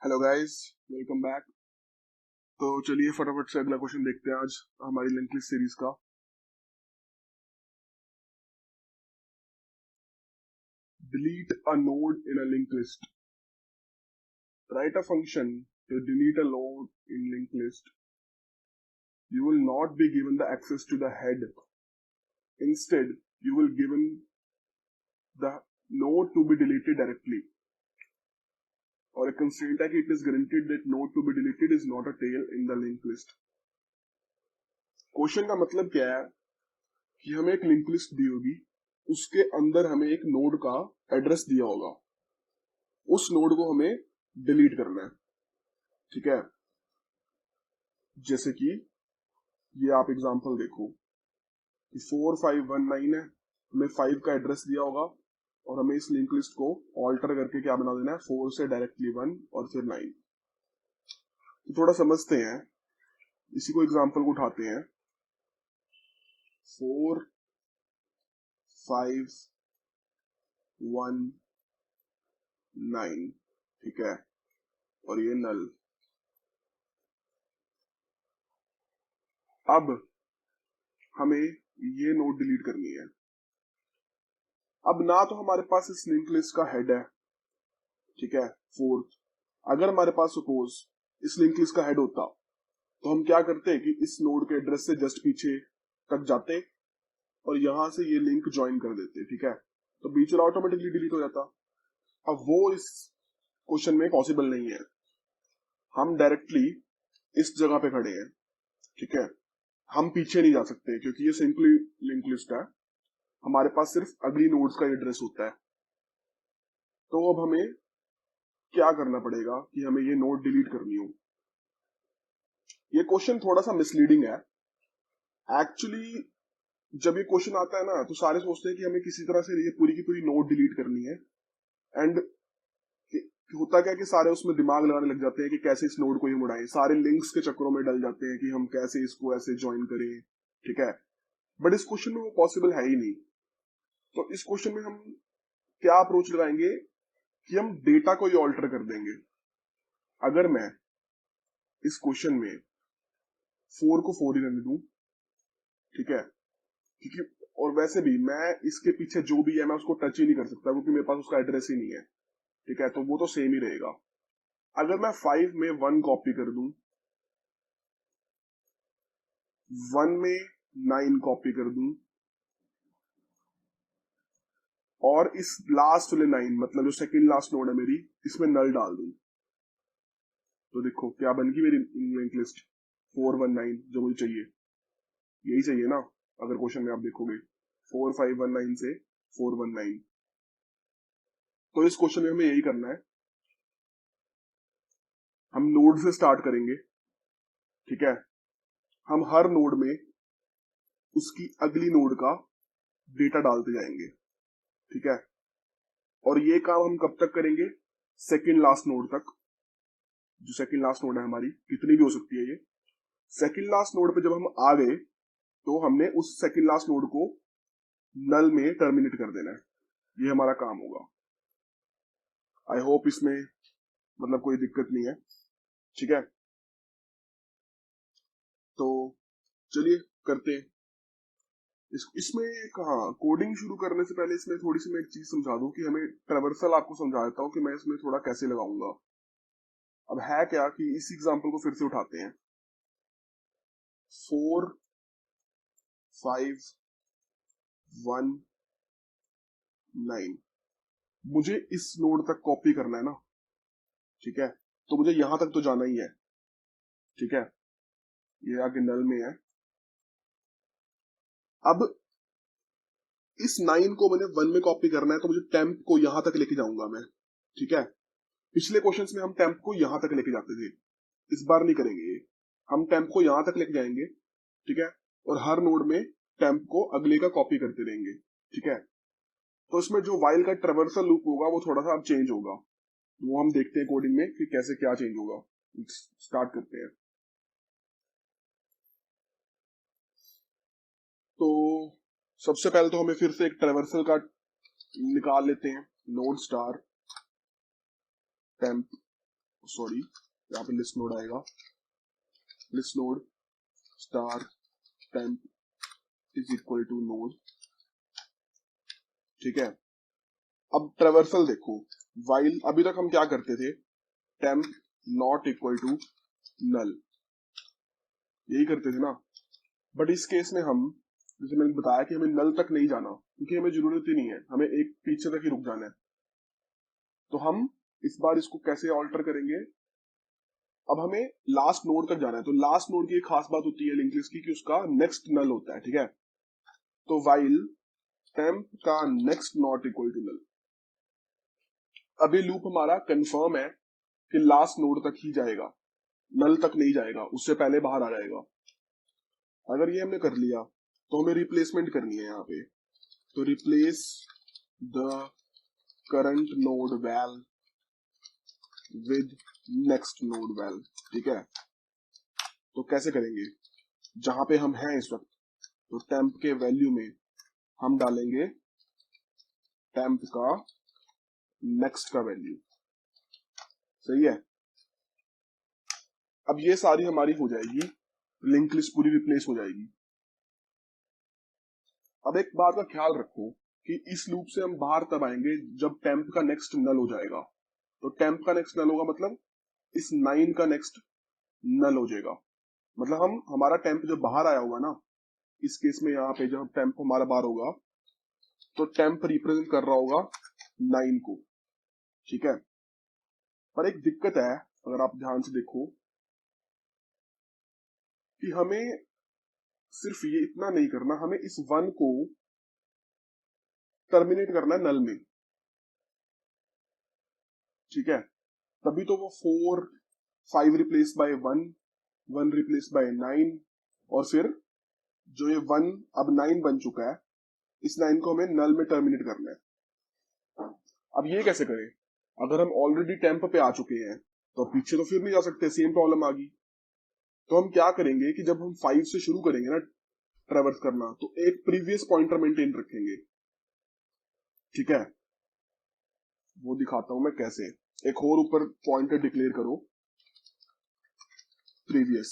Hello guys, welcome back. तो चलिए फटाफट से अगला क्वेश्चन देखते हैं आज हमारी लिंक लिस्ट सीरीज का। Delete a node in a link list. Right a function to delete a node in linked list. You will not be given the access to the head. Instead, you will given the node to be deleted directly. और एक constraint है कि it is guaranteed that node to be deleted is not a tail in the linked list. Question का मतलब क्या है कि हमें एक लिंक लिस्ट दी होगी, उसके अंदर हमें एक नोड का एड्रेस दिया होगा, उस नोड को हमें डिलीट करना है। ठीक है, जैसे कि ये आप एग्जांपल देखो कि 4519 है, हमें 5 का एड्रेस दिया होगा और हमें इस लिंक लिस्ट को ऑल्टर करके क्या बना देना है, 4 से डायरेक्टली 1 और फिर 9। तो थोड़ा समझते हैं, इसी को एग्जांपल को उठाते हैं। 4 5 1 9, ठीक है, और ये नल। अब हमें ये नोड डिलीट करनी है। अब ना तो हमारे पास इस लिंक लिस्ट का हेड है, ठीक है, 4। अगर हमारे पास सपोज इस लिंक लिस्ट का हेड होता तो हम क्या करते कि इस नोड के एड्रेस से जस्ट पीछे तक जाते और यहां से ये लिंक ज्वाइन कर देते, ठीक है, तो बीच वाला ऑटोमेटिकली डिलीट हो जाता। अब वो इस क्वेश्चन में पॉसिबल नहीं है, हम डायरेक्टली इस जगह पे खड़े हैं, ठीक है, हम पीछे नहीं जा सकते क्योंकि ये सिंपली लिंक लिस्ट है, हमारे पास सिर्फ अगली नोड्स का एड्रेस होता है। तो अब हमें क्या करना पड़ेगा कि हमें ये नोड डिलीट करनी हो। ये क्वेश्चन थोड़ा सा मिसलीडिंग है एक्चुअली। जब ये क्वेश्चन आता है ना तो सारे सोचते हैं कि हमें किसी तरह से ये पूरी की पूरी नोड डिलीट करनी है, एंड होता क्या कि सारे उसमें दिमाग लगाने लग जाते हैं कि कैसे इस नोड को ही मुड़ाएं, सारे लिंक्स के चक्करों में डल जाते हैं कि हम कैसे इसको ऐसे ज्वाइन करें, ठीक है, बट इस क्वेश्चन में वो पॉसिबल है ही नहीं। तो इस क्वेश्चन में हम क्या अप्रोच लगाएंगे कि हम डेटा को ही ऑल्टर कर देंगे। अगर मैं इस क्वेश्चन में 4 को 4 ही रहने दूं, ठीक है, क्योंकि और वैसे भी मैं इसके पीछे जो भी है मैं उसको टच ही नहीं कर सकता क्योंकि मेरे पास उसका एड्रेस ही नहीं है, ठीक है, तो वो तो सेम ही रहेगा। अगर मैं 5 में 1 कॉपी कर दूं, 1 में 9 कॉपी कर दूं और इस लास्ट वाले 9 मतलब जो सेकंड लास्ट नोड है मेरी, इसमें नल डाल दूं, तो देखो क्या बन गई मेरी लिंक लिस्ट 419 जो मुझे चाहिए। यही चाहिए ना, अगर क्वेश्चन में आप देखोगे 4519 से 419। तो इस क्वेश्चन में हमें यही करना है, हम नोड से स्टार्ट करेंगे, ठीक है, हम हर नोड में उसकी अगली नोड का डेटा डालते जाएंगे, ठीक है, और ये काम हम कब तक करेंगे, सेकंड लास्ट नोड तक। जो सेकंड लास्ट नोड है हमारी, कितनी भी हो सकती है ये, सेकंड लास्ट नोड पे जब हम आ गए तो हमने उस सेकंड लास्ट नोड को नल में टर्मिनेट कर देना है, ये हमारा काम होगा। आई होप इसमें मतलब कोई दिक्कत नहीं है, ठीक है। तो चलिए करते हैं इसमें कहा कोडिंग शुरू करने से पहले इसमें थोड़ी सी मैं एक चीज समझा दूं कि हमें ट्रेवर्सल आपको समझा देता हूं कि मैं इसमें थोड़ा कैसे लगाऊंगा। अब है क्या कि इसी एग्जांपल को फिर से उठाते हैं। 4 5 1 9 मुझे इस नोड तक कॉपी करना है ना, ठीक है, तो मुझे यहां तक तो जाना ही है, ठीक है, ये आगे नल में है। अब इस 9 को मैंने 1 में कॉपी करना है तो मुझे टेम्प को यहां तक लेके जाऊंगा मैं, ठीक है। पिछले क्वेश्चंस में हम टेम्प को यहां तक लेके जाते थे, इस बार नहीं करेंगे ये, हम टेम्प को यहां तक लेके जाएंगे, ठीक है, और हर नोड में टेम्प को अगले का कॉपी करते रहेंगे, ठीक है। तो इसमें जो वाइल का ट्रेवर्सल लूप होगा वो थोड़ा सा अब चेंज होगा, वो हम देखते हैं कोडिंग में कि कैसे क्या चेंज होगा। स्टार्ट करते हैं। तो सबसे पहले तो हमें फिर से एक ट्रेवर्सल का निकाल लेते हैं, नोड स्टार टेम्प सॉरी, यहाँ पे लिस्ट नोड आएगा, list node star temp is equal to node. ठीक है, अब ट्रेवर्सल देखो, वाइल अभी तक हम क्या करते थे, temp not equal to null, यही करते थे ना। बट इस केस में हम, जैसे मैंने बताया कि हमें नल तक नहीं जाना, क्योंकि हमें जरूरत ही नहीं है, हमें एक पीछे तक ही रुक जाना है। तो हम इस बार इसको कैसे ऑल्टर करेंगे, अब हमें लास्ट नोड तक जाना है। तो लास्ट नोड की एक खास बात होती है लिंक लिस्ट की कि उसका नेक्स्ट नल होता है। ठीक है, तो वाइल टेम्प का next not equal to null, अभी लूप हमारा कंफर्म है कि लास्ट नोड तक ही जाएगा, नल तक नहीं जाएगा, उससे पहले बाहर आ जाएगा। अगर ये हमने कर लिया तो हमें रिप्लेसमेंट करनी है यहाँ पे, तो replace the current node val with next node val. ठीक है, तो कैसे करेंगे, जहां पे हम हैं इस वक्त, तो टेम्प के वैल्यू में हम डालेंगे टेम्प का नेक्स्ट का वैल्यू। सही है, अब ये सारी हमारी हो जाएगी, लिंक लिस्ट पूरी रिप्लेस हो जाएगी। अब एक बात का ख्याल रखो कि इस लूप से हम बाहर तब आएंगे जब टेम्प का नेक्स्ट नल हो जाएगा। तो टेम्प का नेक्स्ट नल होगा मतलब इस 9 का नेक्स्ट नल हो जाएगा, मतलब हम, हमारा टेम्प जब बाहर आया होगा ना, इस केस में यहाँ पे जब टेम्प हमारा बाहर होगा तो टेम्प रिप्रेजेंट कर रहा होगा 9 को। ठीक है, पर एक दिक्कत है, अगर आप ध्यान से देखो, कि हमें सिर्फ ये इतना नहीं करना, हमें इस 1 को टर्मिनेट करना है नल में। ठीक है, तभी तो वो 4 5 रिप्लेस बाय 1 1 रिप्लेस बाय 9, और फिर जो ये 1 अब 9 बन चुका है, इस 9 को हमें नल में टर्मिनेट करना है। अब ये कैसे करें, अगर हम ऑलरेडी टेम्प पे आ चुके हैं तो पीछे तो फिर नहीं जा सकते, सेम प्रॉब्लम आ गई। तो हम क्या करेंगे कि जब हम 5 से शुरू करेंगे ना ट्रेवर्स करना, तो एक प्रीवियस पॉइंटर मेंटेन रखेंगे। ठीक है, वो दिखाता हूं मैं कैसे। एक और ऊपर पॉइंटर डिक्लेयर करो, प्रीवियस,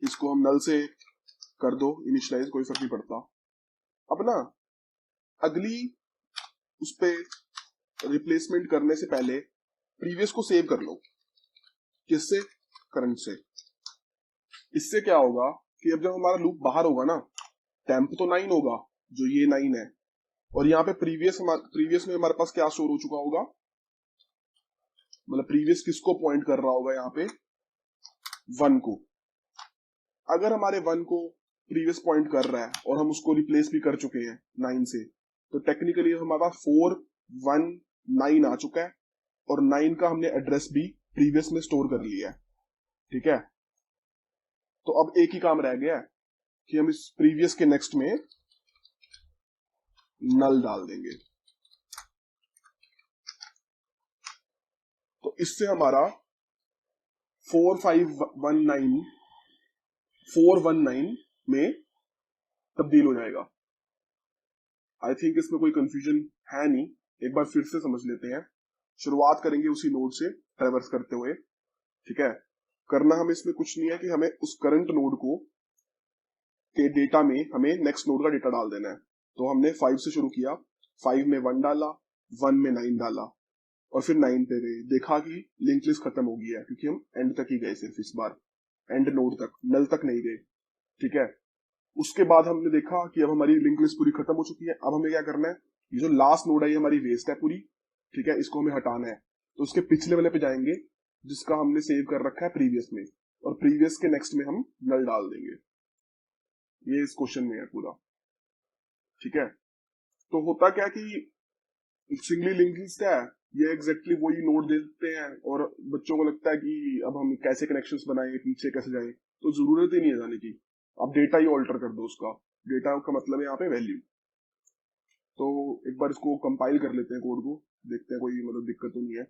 इसको हम नल से कर दो इनिशियलाइज, कोई फर्क नहीं पड़ता। अब ना अगली उस पे रिप्लेसमेंट करने से पहले प्रीवियस को सेव कर लो। किससे, करंट से। इससे क्या होगा कि अब जब हमारा लूप बाहर होगा ना, टेम्प तो 9 होगा, जो ये 9 है, और यहाँ पे प्रीवियस में हमारे पास क्या स्टोर हो चुका होगा, मतलब प्रीवियस किसको पॉइंट कर रहा होगा यहाँ पे, 1 को। अगर हमारे 1 को प्रीवियस पॉइंट कर रहा है और हम उसको रिप्लेस भी कर चुके हैं 9 से, तो टेक्निकली हमारे पास 4 1 9 आ चुका है, और 9 का हमने एड्रेस भी प्रीवियस में स्टोर कर लिया है। ठीक है, तो अब एक ही काम रह गया है कि हम इस प्रीवियस के नेक्स्ट में नल डाल देंगे। तो इससे हमारा 4519 419 में तब्दील हो जाएगा। आई थिंक इसमें कोई कंफ्यूजन है नहीं, एक बार फिर से समझ लेते हैं। शुरुआत करेंगे उसी नोड से ट्रैवर्स करते हुए। ठीक है, करना हमें इसमें कुछ नहीं है कि हमें उस करंट नोड को के डेटा में हमें नेक्स्ट नोड का डेटा डाल देना है। तो हमने 5 से शुरू किया, 5 में 1 डाला, 1 में 9 डाला, और फिर 9 पे गए, देखा कि लिंक लिस्ट खत्म हो गई है, क्योंकि हम एंड तक ही गए सिर्फ इस बार, एंड नोड तक, नल तक नहीं गए। ठीक है, उसके बाद हमने देखा कि अब हमारी लिंक लिस्ट पूरी खत्म हो चुकी है। अब हमें क्या करना है, ये जो लास्ट नोड है ये हमारी वेस्ट है पूरी। ठीक है, इसको हमें हटाना है, तो उसके पिछले वाले पे जाएंगे जिसका हमने सेव कर रखा है प्रीवियस में, और प्रीवियस के नेक्स्ट में हम नल डाल देंगे। ये इस क्वेश्चन में है पूरा। ठीक है, तो होता क्या कि सिंगली लिंक लिस्ट है, ये एग्जैक्टली वही नोड दे देते हैं, और बच्चों को लगता है कि अब हम कैसे कनेक्शंस बनाएं, पीछे कैसे जाएं, तो जरूरत ही नहीं है जाने की। अब डेटा ही ऑल्टर कर दो उसका, डेटा का मतलब है यहाँ पे वैल्यू। तो एक बार इसको कंपाइल कर लेते हैं कोड को, देखते हैं कोई मतलब दिक्कत तो नहीं है।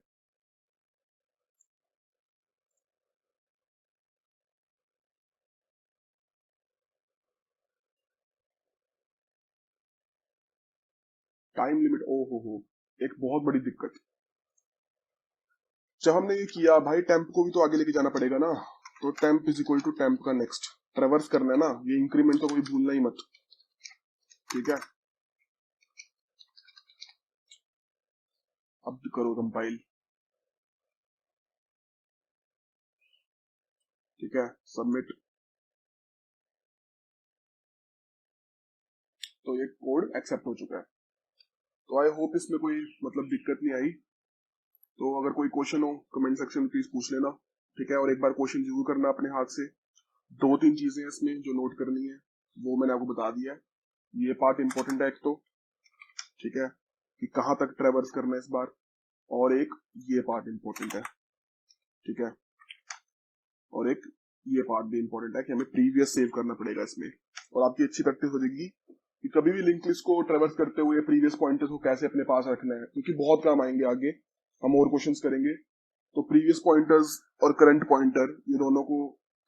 टाइम लिमिट, ओ हो, एक बहुत बड़ी दिक्कत। जब हमने ये किया भाई, टेम्प को भी तो आगे लेके जाना पड़ेगा ना, तो temp is equal to temp का नेक्स्ट ट्रेवर्स करना है ना, ये इंक्रीमेंट तो कोई भूलना ही मत, ठीक है। अब करो कंपाइल, ठीक है, सबमिट। तो ये कोड एक्सेप्ट हो चुका है। तो आई होप इसमें कोई मतलब दिक्कत नहीं आई। तो अगर कोई क्वेश्चन हो कमेंट सेक्शन में प्लीज पूछ लेना, ठीक है। और एक बार क्वेश्चन जरूर करना अपने हाथ से। 2-3 चीजें इसमें जो नोट करनी है वो मैंने आपको बता दिया है। ये पार्ट इंपॉर्टेंट है एक तो, ठीक है, कि कहाँ तक ट्रेवर्स करना है इस बार, और एक ये पार्ट इंपॉर्टेंट है, ठीक है, और एक ये पार्ट भी इंपॉर्टेंट है कि हमें प्रीवियस सेव करना पड़ेगा इसमें। और आपकी अच्छी प्रैक्टिस हो जाएगी कि कभी भी लिंक लिस्ट को ट्रेवर्स करते हुए प्रीवियस पॉइंटर्स को कैसे अपने पास रखना है, क्योंकि बहुत काम आएंगे आगे, हम और क्वेश्चंस करेंगे। तो प्रीवियस पॉइंटर्स और करंट पॉइंटर ये दोनों को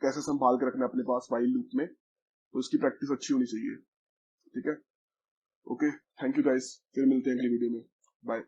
कैसे संभाल के रखना है अपने पास व्हाइल लूप में, तो इसकी प्रैक्टिस अच्छी होनी चाहिए, ठीक है। ओके, थैंक यू गाइस, फिर मिलते हैं अगली वीडियो में, बाय।